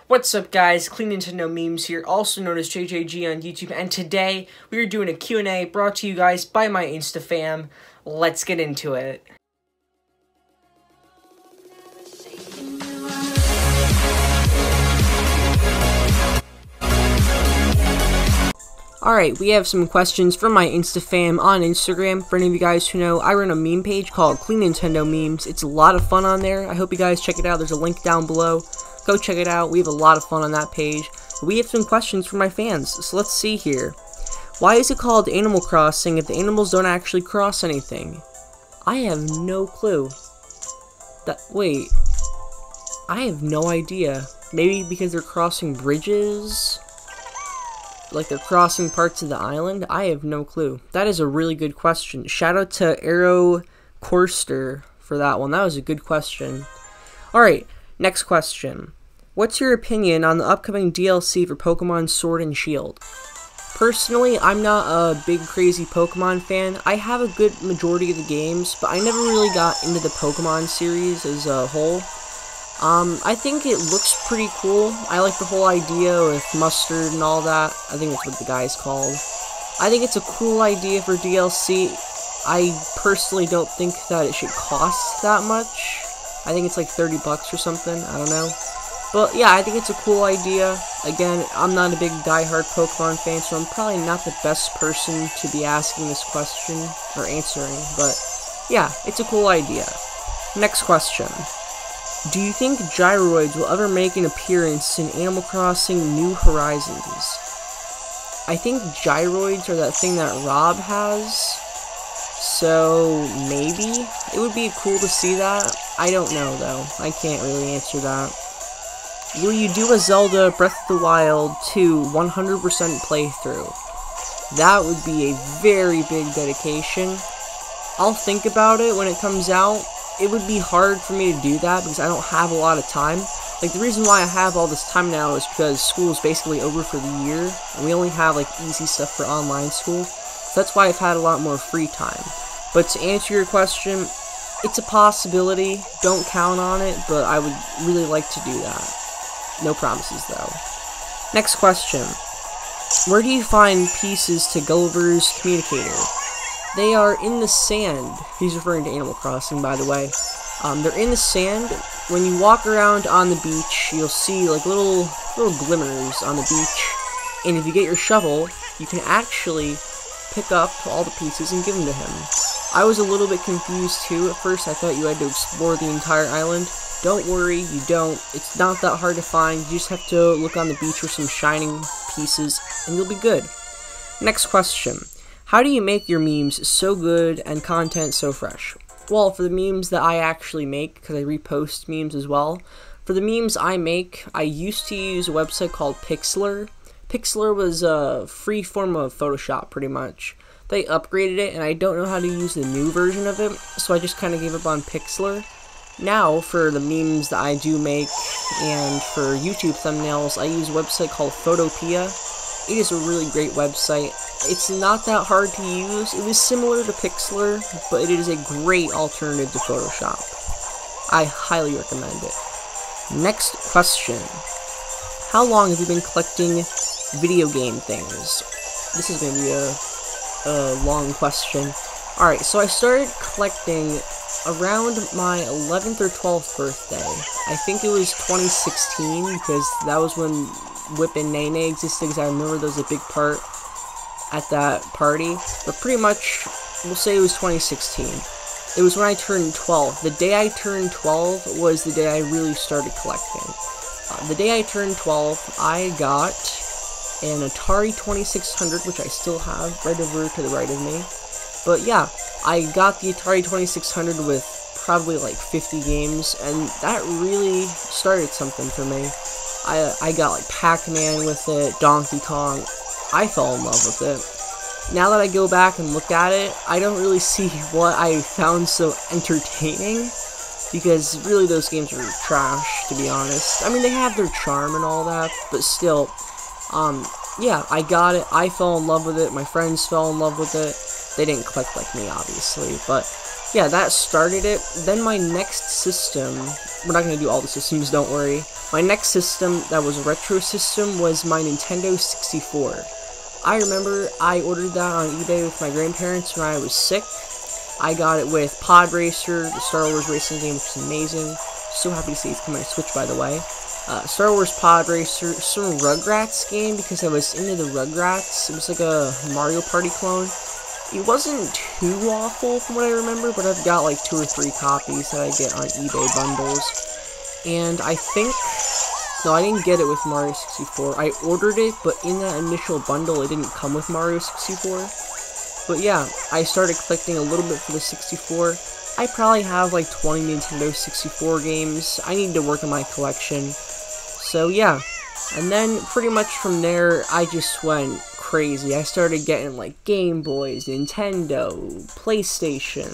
What's up guys, Clean Nintendo Memes here, also known as JJG on YouTube, and today we are doing a Q&A brought to you guys by my Insta fam. Let's get into it. Alright, we have some questions from my Insta fam on Instagram. For any of you guys who know, I run a meme page called Clean Nintendo Memes. It's a lot of fun on there. I hope you guys check it out. There's a link down below. Go check it out. We have a lot of fun on that page. We have some questions from my fans, so let's see here. Why is it called Animal Crossing if the animals don't actually cross anything? I have no clue. Wait. I have no idea. Maybe because they're crossing bridges? Like they're crossing parts of the island? I have no clue. That is a really good question. Shout out to Arrow Corster for that one. That was a good question. Alright, next question. What's your opinion on the upcoming DLC for Pokemon Sword and Shield? Personally, I'm not a big crazy Pokemon fan. I have a good majority of the games, but I never really got into the Pokemon series as a whole. I think it looks pretty cool. I like the whole idea with Mustard and all that. I think that's what the guy's called. I think it's a cool idea for DLC. I personally don't think that it should cost that much. I think it's like 30 bucks or something. I don't know. But yeah, I think it's a cool idea. Again, I'm not a big die-hard Pokemon fan, so I'm probably not the best person to be asking this question or answering. But yeah, it's a cool idea. Next question. Do you think gyroids will ever make an appearance in Animal Crossing New Horizons? I think gyroids are that thing that Rob has, so maybe it would be cool to see that. I don't know though. I can't really answer that. Will you do a Zelda Breath of the Wild 2 100% playthrough? That would be a very big dedication. I'll think about it when it comes out. It would be hard for me to do that because I don't have a lot of time. Like, the reason why I have all this time now is because school is basically over for the year, and we only have, like, easy stuff for online school. So that's why I've had a lot more free time. But to answer your question, it's a possibility. Don't count on it, but I would really like to do that. No promises, though. Next question. Where do you find pieces to Gulliver's Communicator? They are in the sand. He's referring to Animal Crossing, by the way. They're in the sand. When you walk around on the beach, you'll see like little glimmers on the beach. And if you get your shovel, you can actually pick up all the pieces and give them to him. I was a little bit confused too at first. I thought you had to explore the entire island. Don't worry, you don't. It's not that hard to find. You just have to look on the beach for some shining pieces, and you'll be good. Next question. How do you make your memes so good and content so fresh? Well, for the memes that I actually make, because I repost memes as well, for the memes I make, I used to use a website called Pixlr. Pixlr was a free form of Photoshop, pretty much. They upgraded it, and I don't know how to use the new version of it, so I just kind of gave up on Pixlr. Now, for the memes that I do make, and for YouTube thumbnails, I use a website called Photopea. It is a really great website. It's not that hard to use. It was similar to Pixlr, but it is a great alternative to Photoshop. I highly recommend it. Next question. How long have you been collecting video game things? This is going to be a long question. Alright, so I started collecting around my 11th or 12th birthday. I think it was 2016, because that was when Whip and Nene existed, because I remember there was a big part at that party. But pretty much, we'll say it was 2016. It was when I turned 12. The day I turned 12 was the day I really started collecting. The day I turned 12, I got an Atari 2600, which I still have right over to the right of me. But yeah, I got the Atari 2600 with probably like 50 games, and that really started something for me. I got like Pac-Man with it, Donkey Kong. I fell in love with it. Now that I go back and look at it, I don't really see what I found so entertaining, because really those games are trash, to be honest. I mean, they have their charm and all that, but still, yeah, I got it. I fell in love with it. My friends fell in love with it. They didn't collect like me, obviously, but yeah, that started it. Then my next system we're not going to do all the systems, don't worry. My next system that was a retro system was my Nintendo 64. I remember I ordered that on eBay with my grandparents when I was sick. I got it with Pod Racer, the Star Wars racing game, which is amazing. So happy to see it's coming to Switch, by the way. Star Wars Pod Racer, some Rugrats game, because I was into the Rugrats. It was like a Mario Party clone. It wasn't too awful from what I remember, but I've got like 2 or 3 copies that I get on eBay bundles. And I think, no, I didn't get it with Mario 64. I ordered it, but in that initial bundle, it didn't come with Mario 64. But yeah, I started collecting a little bit for the 64. I probably have like 20 Nintendo 64 games. I need to work on my collection. So yeah, and then pretty much from there, I just went crazy. I started getting like Game Boys, Nintendo, PlayStation,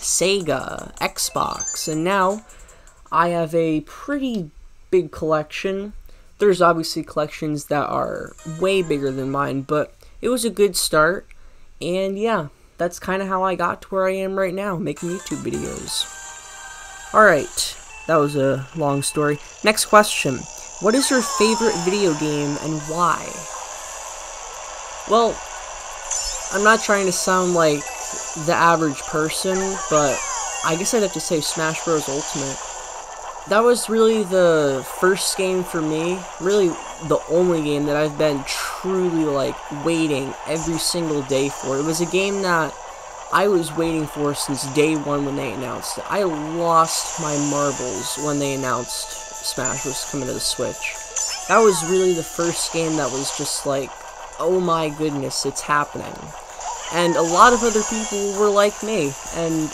Sega, Xbox, and now I have a pretty big collection. There's obviously collections that are way bigger than mine, but it was a good start, and yeah, that's kind of how I got to where I am right now, making YouTube videos. Alright, that was a long story. Next question. What is your favorite video game and why? Well, I'm not trying to sound like the average person, but I guess I'd have to say Smash Bros. Ultimate. That was really the first game for me, really the only game that I've been truly like waiting every single day for. It was a game that I was waiting for since day one when they announced it. I lost my marbles when they announced Smash was coming to the Switch. That was really the first game that was just like, oh my goodness, it's happening. And a lot of other people were like me, and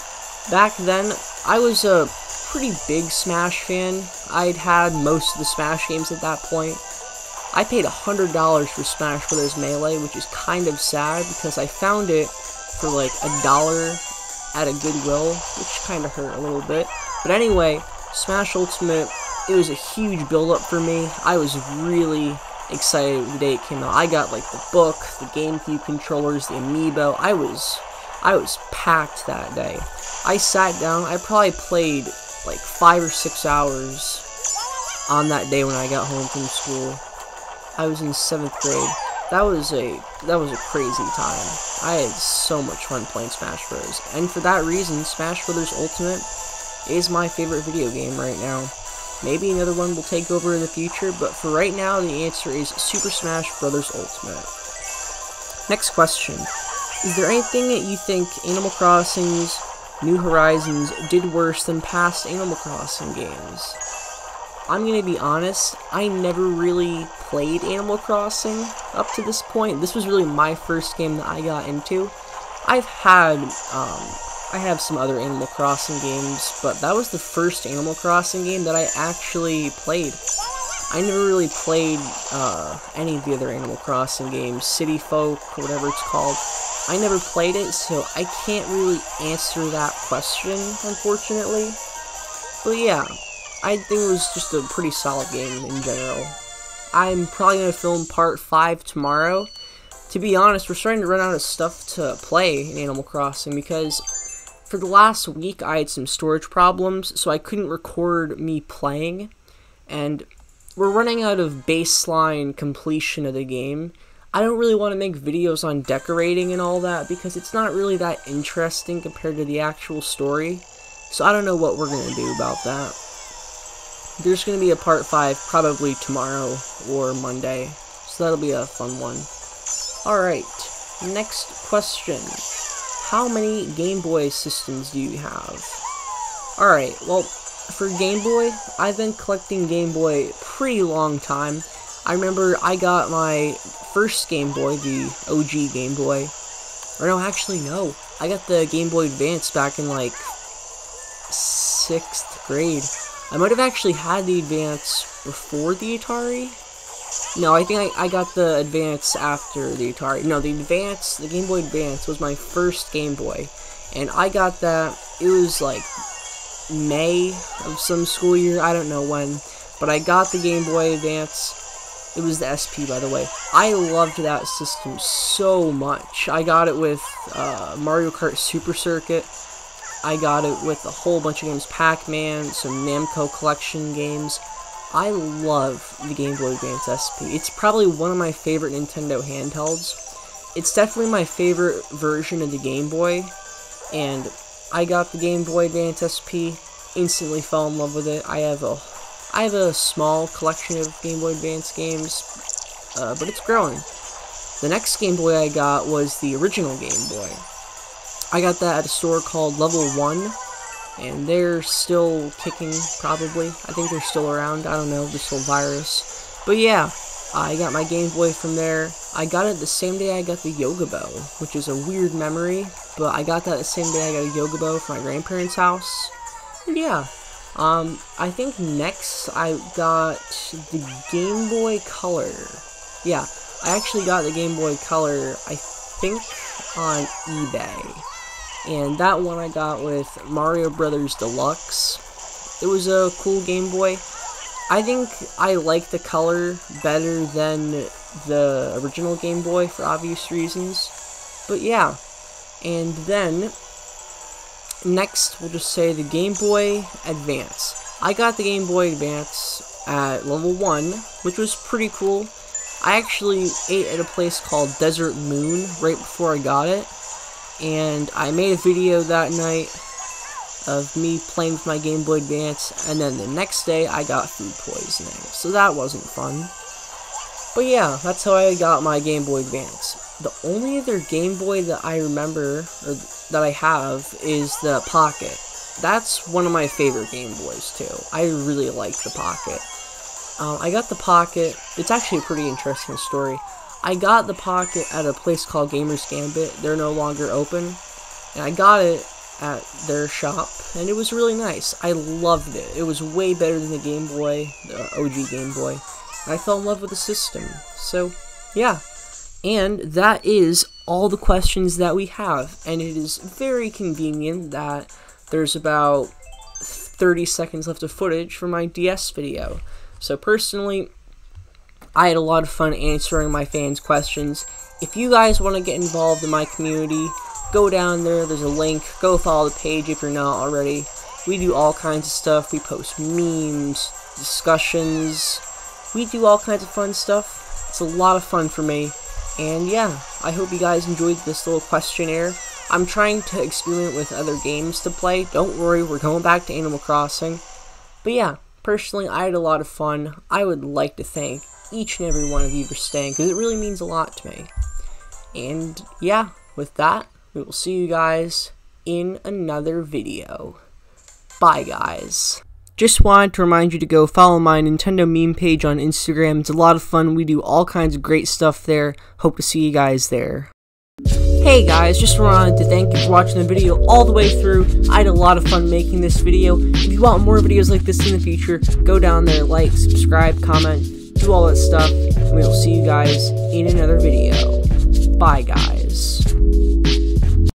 back then, I was a pretty big Smash fan. I'd had most of the Smash games at that point. I paid $100 for Smash Bros. Melee, which is kind of sad because I found it for like $1 at a Goodwill, which kind of hurt a little bit. But anyway, Smash Ultimate, it was a huge build-up for me. I was really excited the day it came out. I got like the book, the GameCube controllers, the amiibo. I was packed that day. I sat down, I probably played like 5 or 6 hours on that day when I got home from school. I was in 7th grade. That was a crazy time. I had so much fun playing Smash Bros. And for that reason, Smash Bros. Ultimate is my favorite video game right now. Maybe another one will take over in the future, but for right now, the answer is Super Smash Bros. Ultimate. Next question. Is there anything that you think Animal Crossing's New Horizons did worse than past Animal Crossing games? I'm gonna be honest, I never really played Animal Crossing up to this point. This was really my first game that I got into. I have some other Animal Crossing games, but that was the first Animal Crossing game that I actually played. I never really played any of the other Animal Crossing games, City Folk, or whatever it's called. I never played it, so I can't really answer that question, unfortunately. But yeah, I think it was just a pretty solid game in general. I'm probably going to film part 5 tomorrow. To be honest, we're starting to run out of stuff to play in Animal Crossing because for the last week I had some storage problems, so I couldn't record me playing. And we're running out of baseline completion of the game. I don't really want to make videos on decorating and all that because it's not really that interesting compared to the actual story. So I don't know what we're going to do about that. There's going to be a part 5 probably tomorrow or Monday, so that'll be a fun one. Alright, next question. How many Game Boy systems do you have? Alright, well, for Game Boy, I've been collecting Game Boy a pretty long time. I remember I got my first Game Boy, the OG Game Boy. Or no, actually no. I got the Game Boy Advance back in like 6th grade. I might have actually had the Advance before the Atari. No, I think I got the Advance after the Atari. No, the Game Boy Advance was my first Game Boy. And I got that, it was like May of some school year, I don't know when. But I got the Game Boy Advance. It was the SP, by the way. I loved that system so much. I got it with Mario Kart Super Circuit. I got it with a whole bunch of games, Pac-Man, some Namco collection games. I love the Game Boy Advance SP. It's probably one of my favorite Nintendo handhelds. It's definitely my favorite version of the Game Boy, and I got the Game Boy Advance SP, instantly fell in love with it. I have a small collection of Game Boy Advance games, but it's growing. The next Game Boy I got was the original Game Boy. I got that at a store called Level 1, and they're still kicking, probably. I think they're still around. I don't know, this whole virus. But yeah, I got my Game Boy from there. I got it the same day I got the Yoga Bow, which is a weird memory, but I got that the same day I got a Yoga Bow from my grandparents' house. And yeah, I think next I got the Game Boy Color. Yeah, I actually got the Game Boy Color, I think, on eBay. And that one I got with Mario Brothers Deluxe. It was a cool Game Boy. I think I like the color better than the original Game Boy for obvious reasons. But yeah. And then, next we'll just say the Game Boy Advance. I got the Game Boy Advance at level 1, which was pretty cool. I actually ate at a place called Desert Moon right before I got it. And I made a video that night of me playing with my Game Boy Advance, and then the next day I got food poisoning, so that wasn't fun. But yeah, that's how I got my Game Boy Advance. The only other Game Boy that I remember, or that I have, is the Pocket. That's one of my favorite Game Boys too. I really like the Pocket. I got the Pocket, it's actually a pretty interesting story. I got the Pocket at a place called Gamers Gambit. They're no longer open. And I got it at their shop, and it was really nice. I loved it. It was way better than the Game Boy, the OG Game Boy. And I fell in love with the system. So, yeah. And that is all the questions that we have. And it is very convenient that there's about 30 seconds left of footage for my DS video. So personally, I had a lot of fun answering my fans' questions. If you guys want to get involved in my community, go down there, there's a link, go follow the page if you're not already. We do all kinds of stuff, we post memes, discussions, we do all kinds of fun stuff. It's a lot of fun for me, and yeah, I hope you guys enjoyed this little questionnaire. I'm trying to experiment with other games to play, don't worry, we're going back to Animal Crossing. But yeah, personally, I had a lot of fun. I would like to thank each and every one of you for staying, because it really means a lot to me. And yeah, with that, we will see you guys in another video. Bye, guys. Just wanted to remind you to go follow my Nintendo meme page on Instagram. It's a lot of fun. We do all kinds of great stuff there. Hope to see you guys there. Hey guys, just wanted to thank you for watching the video all the way through. I had a lot of fun making this video. If you want more videos like this in the future, go down there, like, subscribe, comment, do all that stuff. And we will see you guys in another video. Bye, guys.